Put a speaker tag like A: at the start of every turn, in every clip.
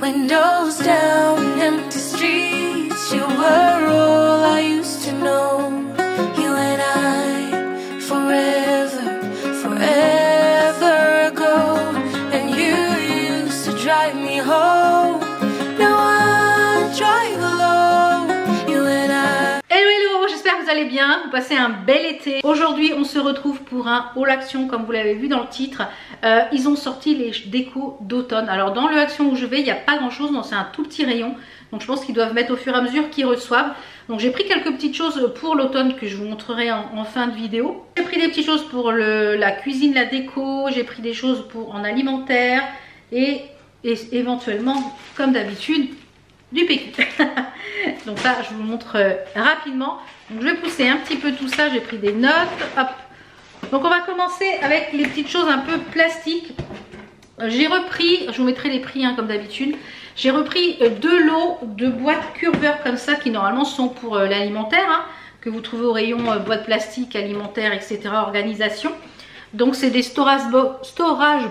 A: Windows down, empty streets. You were all I used to know. You and I, forever, forever ago. And you used to drive me home. Now I drive alone. You and I.
B: Hello hello, j'espère que vous allez bien, vous passez un bel été. Aujourd'hui on se retrouve pour un haul action comme vous l'avez vu dans le titre. Ils ont sorti les décos d'automne. Alors dans le action où je vais il n'y a pas grand chose, c'est un tout petit rayon. Donc je pense qu'ils doivent mettre au fur et à mesure qu'ils reçoivent. Donc j'ai pris quelques petites choses pour l'automne que je vous montrerai en fin de vidéo. J'ai pris des petites choses pour la cuisine, la déco. J'ai pris des choses en alimentaire. Et éventuellement, comme d'habitude, du PQ. Donc là je vous montre rapidement. Donc je vais pousser un petit peu tout ça. J'ai pris des notes. Hop. Donc on va commencer avec les petites choses un peu plastiques. J'ai repris, je vous mettrai les prix comme d'habitude. J'ai repris 2 lots de boîtes curveurs comme ça qui normalement sont pour l'alimentaire, que vous trouvez au rayon boîte plastique, alimentaire, etc. organisation. Donc c'est des storage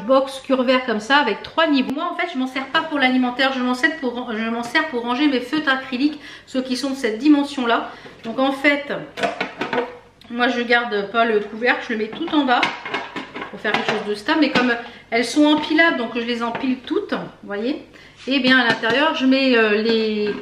B: box curveurs comme ça avec 3 niveaux. Moi en fait je m'en sers pas pour l'alimentaire, je m'en sers pour ranger mes feutres acryliques, ceux qui sont de cette dimension là. Donc en fait moi je garde pas le couvercle, je le mets tout en bas pour faire quelque chose de stable. Mais comme elles sont empilables, donc je les empile toutes, vous voyez. Et bien à l'intérieur je mets les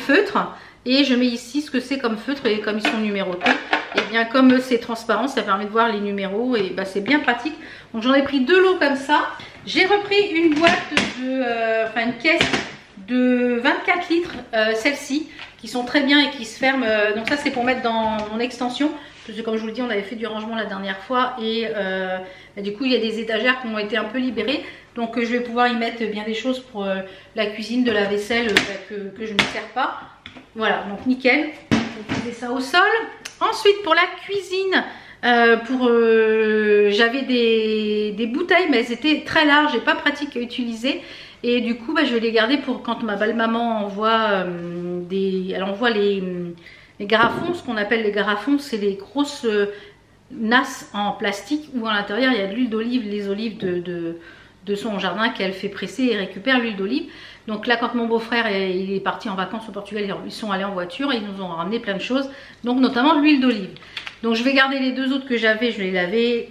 B: feutres. Et je mets ici ce que c'est comme feutre et comme ils sont numérotés. Et bien comme c'est transparent, ça permet de voir les numéros et bah, c'est bien pratique. Donc j'en ai pris 2 lots comme ça. J'ai repris une boîte une caisse de 24 litres, celle-ci, qui sont très bien et qui se ferment. Donc ça c'est pour mettre dans mon extension. Parce que comme je vous le dis, on avait fait du rangement la dernière fois. Et du coup il y a des étagères qui ont été un peu libérées. Donc je vais pouvoir y mettre bien des choses pour la cuisine, de la vaisselle que je ne sers pas. Voilà, donc nickel. Vous posez ça au sol. Ensuite pour la cuisine, j'avais des bouteilles mais elles étaient très larges et pas pratiques à utiliser. Et du coup je vais les garder pour quand ma belle-maman envoie elle envoie les garrafons. Ce qu'on appelle les garrafons, c'est les grosses nasses en plastique où à l'intérieur il y a de l'huile d'olive, les olives de son jardin qu'elle fait presser et récupère l'huile d'olive. Donc là quand mon beau-frère il est parti en vacances au Portugal, ils sont allés en voiture et ils nous ont ramené plein de choses, donc notamment de l'huile d'olive. Donc je vais garder les 2 autres que j'avais, je vais les laver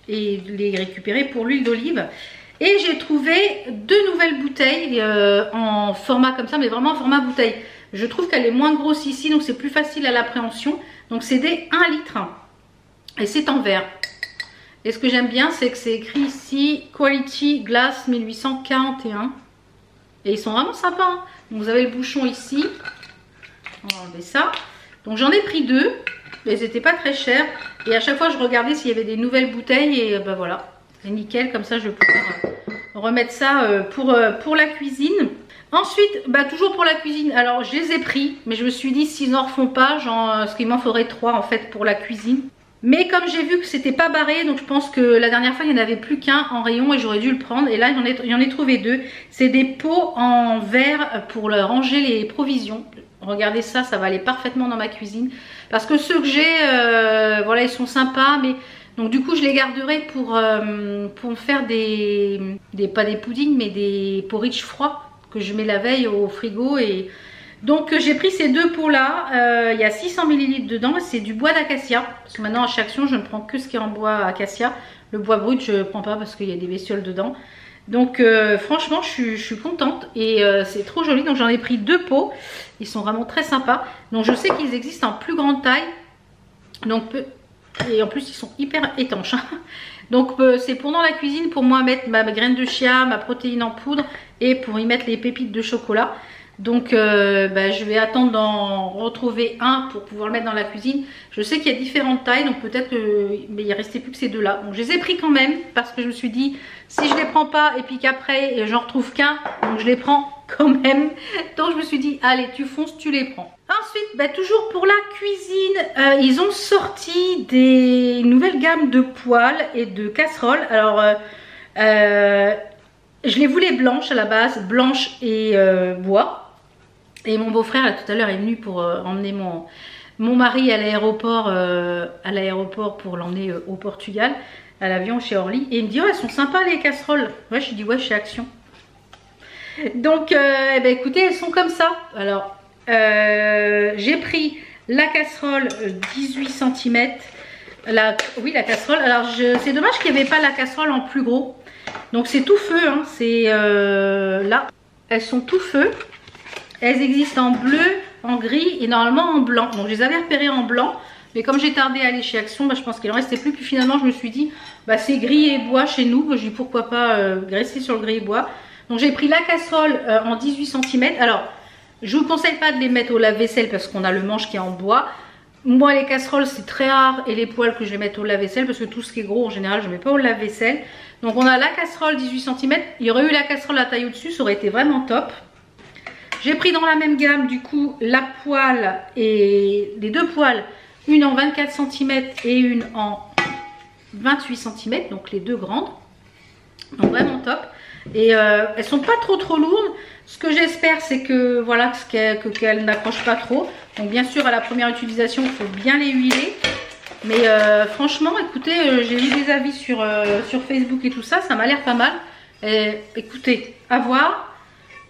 B: et les récupérer pour l'huile d'olive. Et j'ai trouvé 2 nouvelles bouteilles en format comme ça, mais vraiment en format bouteille. Je trouve qu'elle est moins grosse ici, donc c'est plus facile à l'appréhension. Donc c'est des 1 litre et c'est en verre. Et ce que j'aime bien, c'est que c'est écrit ici Quality Glass 1841. Et ils sont vraiment sympas. Donc vous avez le bouchon ici. On va enlever ça. Donc j'en ai pris 2. Elles n'étaient pas très chères. Et à chaque fois, je regardais s'il y avait des nouvelles bouteilles. Et ben voilà, c'est nickel. Comme ça, je vais pouvoir remettre ça pour la cuisine. Ensuite, toujours pour la cuisine. Alors, je les ai pris. Mais je me suis dit, s'ils n'en refont pas, parce qu'il m'en faudrait 3 en fait pour la cuisine. Mais comme j'ai vu que c'était pas barré, donc je pense que la dernière fois il n'y en avait plus qu'un en rayon et j'aurais dû le prendre. Et là j'en ai trouvé 2. C'est des pots en verre pour ranger les provisions. Regardez ça, ça va aller parfaitement dans ma cuisine. Parce que ceux que j'ai, voilà, ils sont sympas. Mais donc du coup je les garderai pour faire pas des puddings, mais des porridge froids que je mets la veille au frigo. Et donc j'ai pris ces 2 pots là, il y a 600 ml dedans, c'est du bois d'acacia. Parce que maintenant à chaque action je ne prends que ce qui est en bois acacia. Le bois brut je ne prends pas parce qu'il y a des bestioles dedans. Donc franchement je suis contente et c'est trop joli. Donc j'en ai pris 2 pots, ils sont vraiment très sympas. Donc je sais qu'ils existent en plus grande taille. Donc, et en plus ils sont hyper étanches. Donc c'est pour dans la cuisine pour moi mettre ma graine de chia, ma protéine en poudre et pour y mettre les pépites de chocolat. Donc je vais attendre d'en retrouver un pour pouvoir le mettre dans la cuisine. Je sais qu'il y a différentes tailles, donc peut-être qu'il ne restait plus que ces 2 là. Donc je les ai pris quand même parce que je me suis dit si je les prends pas et puis qu'après j'en retrouve qu'un, donc je les prends quand même. Donc je me suis dit allez tu fonces, tu les prends. Ensuite toujours pour la cuisine, ils ont sorti des nouvelles gammes de poêles et de casseroles. Alors je les voulais blanches à la base, blanches et bois. Et mon beau-frère tout à l'heure est venu pour emmener mon mari à l'aéroport pour l'emmener au Portugal, à l'avion chez Orly. Et il me dit oh, elles sont sympas les casseroles. Ouais, je dis ouais, chez Action. Donc eh ben, écoutez, elles sont comme ça. Alors j'ai pris la casserole 18 cm. Oui, la casserole. Alors c'est dommage qu'il n'y avait pas la casserole en plus gros. Donc c'est tout feu, hein. C'est là. Elles sont tout feu. Elles existent en bleu, en gris et normalement en blanc. Donc je les avais repérées en blanc. Mais comme j'ai tardé à aller chez Action, bah, je pense qu'il en restait plus. Puis finalement je me suis dit, bah, c'est gris et bois chez nous. Je dis pourquoi pas graisser sur le gris et bois. Donc j'ai pris la casserole en 18 cm. Alors je vous conseille pas de les mettre au lave-vaisselle parce qu'on a le manche qui est en bois. Moi les casseroles c'est très rare et les poêles que je vais mettre au lave-vaisselle parce que tout ce qui est gros en général je ne mets pas au lave-vaisselle. Donc on a la casserole 18 cm. Il y aurait eu la casserole à taille au-dessus, ça aurait été vraiment top. J'ai pris dans la même gamme du coup la poêle et les deux poêles. Une en 24 cm et une en 28 cm, donc les deux grandes. Donc vraiment top. Et elles sont pas trop lourdes. Ce que j'espère c'est que voilà qu'elles n'accrochent pas trop. Donc bien sûr à la première utilisation il faut bien les huiler. Mais franchement écoutez, j'ai vu des avis sur Facebook et tout ça, ça m'a l'air pas mal. Et, écoutez, à voir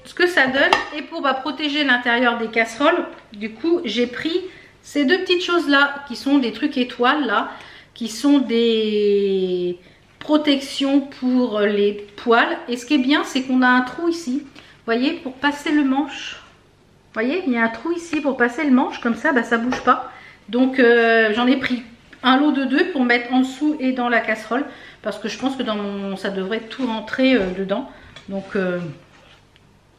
B: ce que ça donne. Et pour protéger l'intérieur des casseroles, du coup j'ai pris ces deux petites choses là qui sont des trucs étoiles là, qui sont des protections pour les poêles. Et ce qui est bien c'est qu'on a un trou ici, vous voyez, pour passer le manche. Vous voyez, il y a un trou ici pour passer le manche, comme ça ça bouge pas. Donc j'en ai pris un lot de deux pour mettre en dessous et dans la casserole, parce que je pense que ça devrait tout rentrer dedans. Donc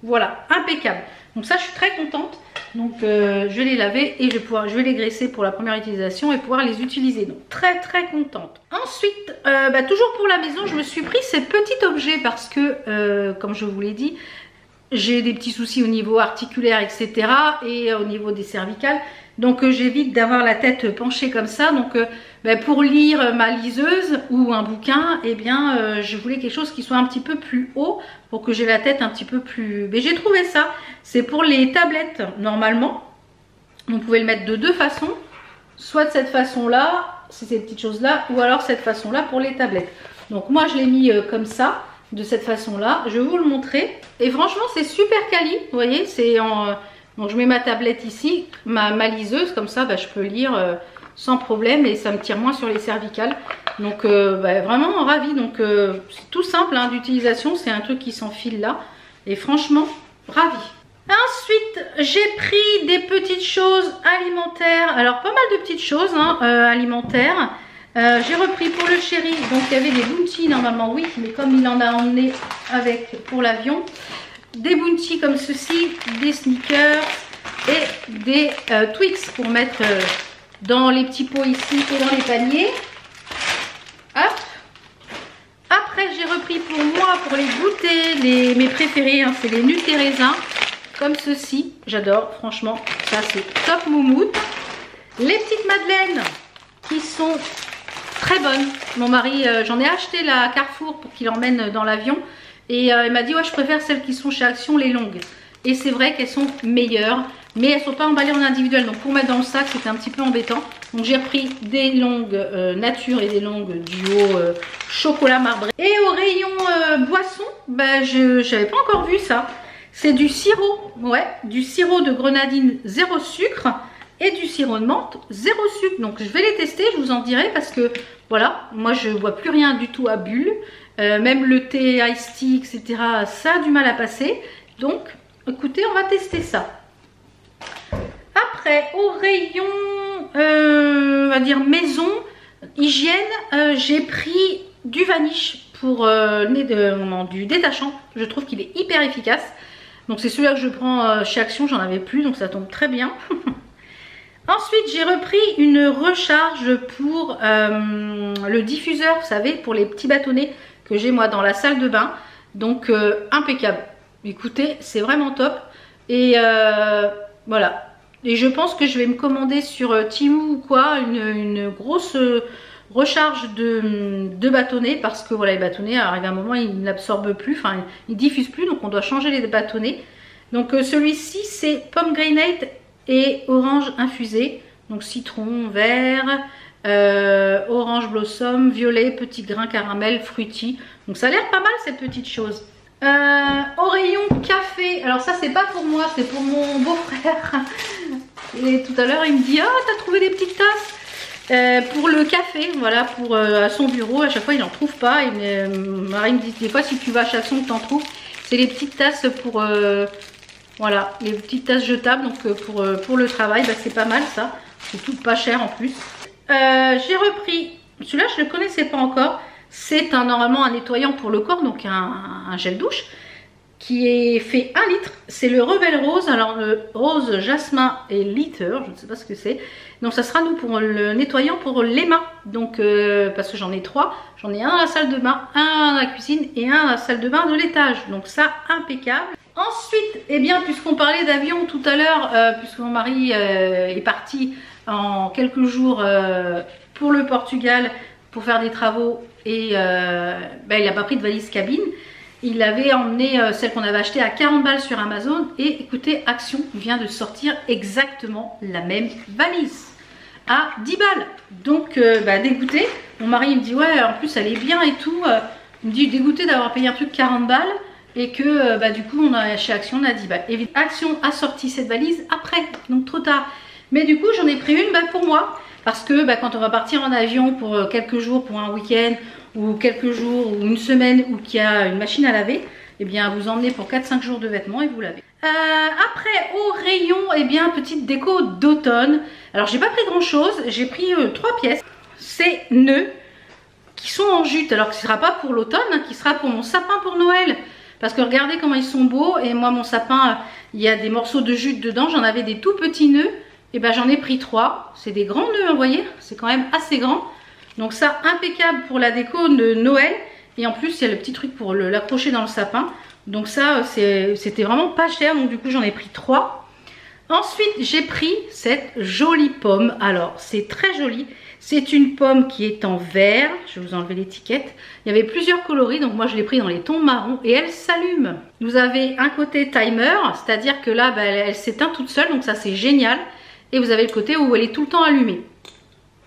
B: voilà, impeccable. Donc ça je suis très contente. Donc je vais les laver et je vais les graisser pour la première utilisation et pouvoir les utiliser. Donc très contente. Ensuite, toujours pour la maison, je me suis pris ces petits objets parce que, comme je vous l'ai dit, j'ai des petits soucis au niveau articulaire, etc. et au niveau des cervicales. Donc j'évite d'avoir la tête penchée comme ça. Donc pour lire ma liseuse ou un bouquin, eh bien je voulais quelque chose qui soit un petit peu plus haut pour que j'ai la tête un petit peu plus... Mais j'ai trouvé ça. C'est pour les tablettes normalement. Vous pouvez le mettre de deux façons. Soit de cette façon-là, c'est ces petites choses-là, ou alors cette façon-là pour les tablettes. Donc moi je l'ai mis comme ça, de cette façon-là. Je vais vous le montrer. Et franchement c'est super quali. Vous voyez, c'est en... Donc je mets ma tablette ici, ma liseuse, comme ça je peux lire sans problème et ça me tire moins sur les cervicales. Donc vraiment ravie. Donc c'est tout simple hein, d'utilisation, c'est un truc qui s'enfile là. Et franchement, ravie. Ensuite, j'ai pris des petites choses alimentaires. Alors pas mal de petites choses hein, alimentaires. J'ai repris pour le chéri, donc il y avait des bounties normalement, oui, mais comme il en a emmené avec pour l'avion. Des bounties comme ceci, des sneakers et des Twix pour mettre dans les petits pots ici et dans les paniers. Hop. Après j'ai repris pour moi, pour les goûter, mes préférés, hein, c'est les Nutéraisin comme ceci. J'adore, franchement, ça c'est top moumoute. Les petites madeleines qui sont très bonnes. Mon mari, j'en ai acheté la Carrefour pour qu'il emmène dans l'avion. Et il m'a dit ouais je préfère celles qui sont chez Action, les longues. Et c'est vrai qu'elles sont meilleures. Mais elles ne sont pas emballées en individuel. Donc pour mettre dans le sac c'était un petit peu embêtant. Donc j'ai repris des longues nature et des longues duo chocolat marbré. Et au rayon boisson, je n'avais pas encore vu ça. C'est du sirop. Ouais, du sirop de grenadine 0 sucre. Et du sirop de menthe 0 sucre. Donc je vais les tester, je vous en dirai. Parce que voilà, moi je ne vois plus rien du tout à bulles. Même le thé, iced tea, etc. ça a du mal à passer. Donc écoutez, on va tester ça. Après au rayon on va dire maison, hygiène, j'ai pris du vanish pour du détachant. Je trouve qu'il est hyper efficace. Donc c'est celui-là que je prends chez Action, j'en avais plus donc ça tombe très bien. Ensuite j'ai repris une recharge pour le diffuseur, vous savez, pour les petits bâtonnets que j'ai moi dans la salle de bain. Donc impeccable. Écoutez, c'est vraiment top. Et voilà. Et je pense que je vais me commander sur Temu ou quoi une grosse recharge de bâtonnets. Parce que voilà, les bâtonnets, arrive un moment, ils n'absorbent plus. Enfin, ils diffusent plus. Donc on doit changer les bâtonnets. Donc celui-ci, c'est pomegranate et orange infusé. Donc citron, vert... orange blossom, violet, petit grain caramel, fruity. Donc ça a l'air pas mal cette petite chose. Au rayon café, c'est pas pour moi, c'est pour mon beau-frère. Et tout à l'heure, il me dit, ah, t'as trouvé des petites tasses pour le café, voilà, pour à son bureau. À chaque fois, il n'en trouve pas. Et Marie me dit, des fois, si tu vas à Chaxon, que t'en trouves, c'est les petites tasses pour, voilà, les petites tasses jetables. Donc pour le travail, bah, c'est pas mal ça. C'est tout pas cher en plus. J'ai repris, celui-là, je ne le connaissais pas encore. C'est normalement un nettoyant pour le corps, donc un gel douche qui est fait 1 litre. C'est le Rebelle Rose. Alors le rose, jasmin et litter, je ne sais pas ce que c'est. Donc ça sera nous pour le nettoyant pour les mains. Donc parce que j'en ai 3. J'en ai un dans la salle de bain, un dans la cuisine et un dans la salle de bain de l'étage. Donc ça, impeccable. Ensuite, eh bien, puisqu'on parlait d'avion tout à l'heure, puisque mon mari est parti en quelques jours pour le Portugal pour faire des travaux et ben, il n'a pas pris de valise cabine. Il avait emmené celle qu'on avait achetée à 40 balles sur Amazon et écoutez, Action vient de sortir exactement la même valise à 10 balles. Donc bah, dégoûté, mon mari me dit ouais en plus elle est bien et tout. Il me dit dégoûté d'avoir payé un truc 40 balles et que bah, du coup on a chez Action on a 10 balles. Et Action a sorti cette valise après, donc trop tard. Mais du coup j'en ai pris une bah, pour moi. Parce que bah, quand on va partir en avion pour quelques jours, pour un week-end, ou quelques jours, ou une semaine, ou qu'il y a une machine à laver, eh bien vous emmenez pour 4-5 jours de vêtements et vous lavez. Après, au rayon, eh bien petite déco d'automne. Alors j'ai pas pris grand chose, j'ai pris 3 pièces. Ces nœuds qui sont en jute, alors que ce sera pas pour l'automne, hein, qui sera pour mon sapin pour Noël. Parce que regardez comment ils sont beaux, et moi mon sapin, il y a des morceaux de jute dedans, j'en avais des tout petits nœuds. Et ben j'en ai pris 3, c'est des grands nœuds, vous voyez, c'est quand même assez grand. Donc ça, impeccable pour la déco de Noël. Et en plus, il y a le petit truc pour l'accrocher dans le sapin. Donc ça, c'était vraiment pas cher, donc du coup j'en ai pris 3. Ensuite, j'ai pris cette jolie pomme. Alors, c'est très joli. C'est une pomme qui est en vert. Je vais vous enlever l'étiquette. Il y avait plusieurs coloris, donc moi je l'ai pris dans les tons marrons et elle s'allume. Vous avez un côté timer, c'est-à-dire que là, bah, elle s'éteint toute seule, donc ça c'est génial. Et vous avez le côté où elle est tout le temps allumée.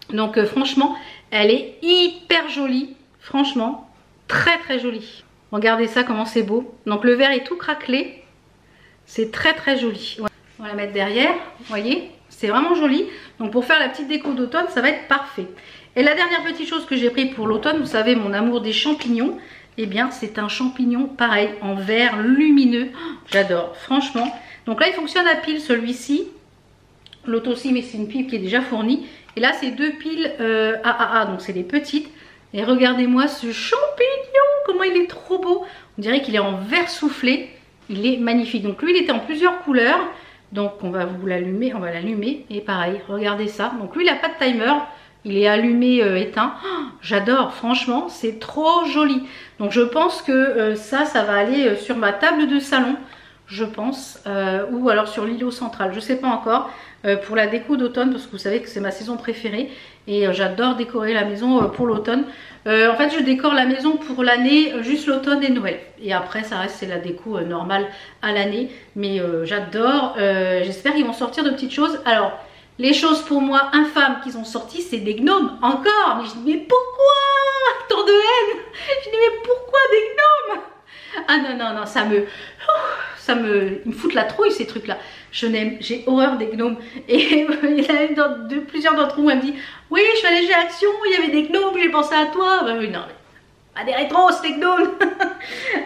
B: Donc franchement, elle est hyper jolie. Franchement, très très jolie. Regardez ça, comment c'est beau. Donc le verre est tout craquelé. C'est très très joli. On va la mettre derrière, vous voyez. C'est vraiment joli. Donc pour faire la petite déco d'automne, ça va être parfait. Et la dernière petite chose que j'ai pris pour l'automne, vous savez, mon amour des champignons. Eh bien, c'est un champignon pareil, en vert lumineux. J'adore, franchement. Donc là, il fonctionne à pile, celui-ci. L'autre aussi, mais c'est une pile qui est déjà fournie. Et là, c'est 2 piles AAA, donc c'est les petites. Et regardez-moi ce champignon, comment il est trop beau. On dirait qu'il est en vert soufflé. Il est magnifique. Donc lui, il était en plusieurs couleurs. Donc on va vous l'allumer, on va l'allumer. Et pareil, regardez ça. Donc lui, il n'a pas de timer. Il est allumé, éteint. Oh, j'adore, franchement, c'est trop joli. Donc je pense que ça va aller sur ma table de salon. Je pense, ou alors sur l'îlot central, je sais pas encore, pour la déco d'automne, parce que vous savez que c'est ma saison préférée et j'adore décorer la maison pour l'automne. En fait, je décore la maison pour l'année, juste l'automne et Noël, et après ça reste, c'est la déco normale à l'année, mais j'adore. J'espère qu'ils vont sortir de petites choses. Alors les choses pour moi infâmes qu'ils ont sorti, c'est des gnomes encore. Mais je dis mais pourquoi tant de haine? Je dis mais pourquoi des gnomes? Ah non non non, il me fout la trouille ces trucs là. J'ai horreur des gnomes. Et il y en a plusieurs d'entre vous, elle me dit oui, je suis allée chez Action, il y avait des gnomes, j'ai pensé à toi. Bah oui, non, pas des rétros, c'est des gnomes.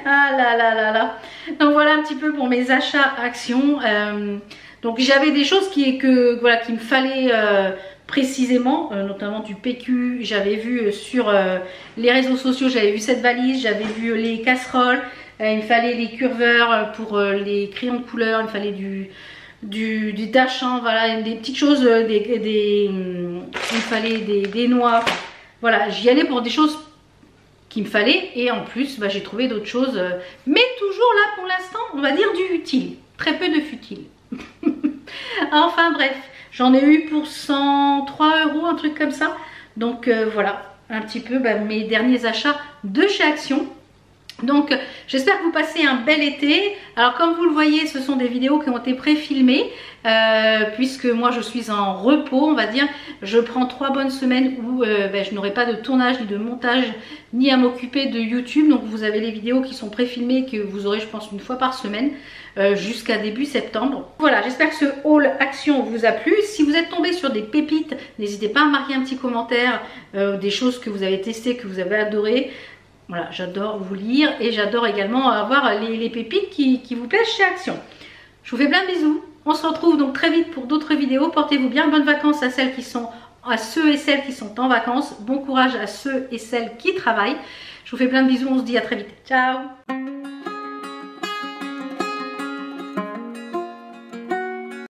B: Ah là là là là. Donc voilà un petit peu pour mes achats Action. Donc j'avais des choses qu'il me fallait précisément, notamment du PQ. J'avais vu sur les réseaux sociaux, j'avais vu cette valise, j'avais vu les casseroles. Il me fallait les curveurs pour les crayons de couleur, il me fallait du tachant, voilà, des petites choses, il me fallait des noix. Voilà, j'y allais pour des choses qu'il me fallait et en plus bah, j'ai trouvé d'autres choses, mais toujours là pour l'instant, on va dire du utile, très peu de futile. Enfin bref, j'en ai eu pour 103 €, un truc comme ça. Donc voilà, un petit peu bah, mes derniers achats de chez Action. Donc j'espère que vous passez un bel été. Alors comme vous le voyez, ce sont des vidéos qui ont été pré-filmées puisque moi je suis en repos, on va dire. Je prends 3 bonnes semaines où je n'aurai pas de tournage ni de montage ni à m'occuper de YouTube. Donc vous avez les vidéos qui sont pré-filmées que vous aurez je pense une fois par semaine jusqu'à début septembre. Voilà, j'espère que ce haul action vous a plu. Si vous êtes tombé sur des pépites, n'hésitez pas à marquer un petit commentaire, des choses que vous avez testées, que vous avez adorées. Voilà, j'adore vous lire et j'adore également avoir les pépites qui vous plaisent chez Action. Je vous fais plein de bisous. On se retrouve donc très vite pour d'autres vidéos. Portez-vous bien, bonnes vacances à ceux et celles qui sont en vacances. Bon courage à ceux et celles qui travaillent. Je vous fais plein de bisous, on se dit à très vite. Ciao!